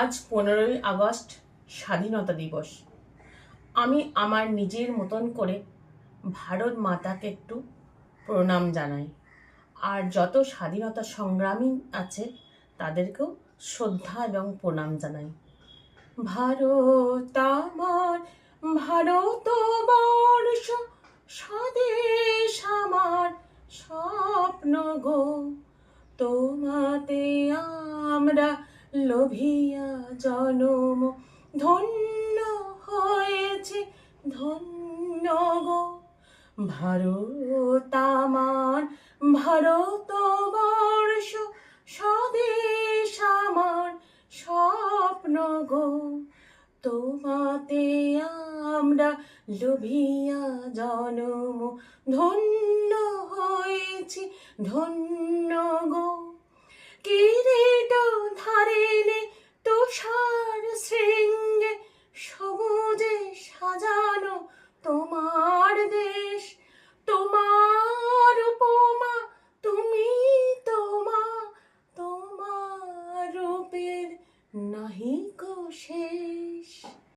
আজ 15ই আগস্ট স্বাধীনতা দিবস। আমি আমার নিজের মতন করে ভারত মাতাকে একটু প্রণাম জানাই, আর যত স্বাধীনতা সংগ্রামী আছে তাদেরকেও শ্রদ্ধা এবং প্রণাম জানাই। ভারত আমার, ভারতবর্ষ স্বদেশ আমার, স্বপ্ন গো তোমাতে আমরা লোভিয়া জনম ধন্য হয়েছে, ধন্য গো ভারত আমার, ভারতবর্ষ স্বদেশ আমার, স্বপ্ন গো তোমাতে আমরা লোভিয়া জনম ধন্য হয়েছি, ধন্য গো কিরীট ধারে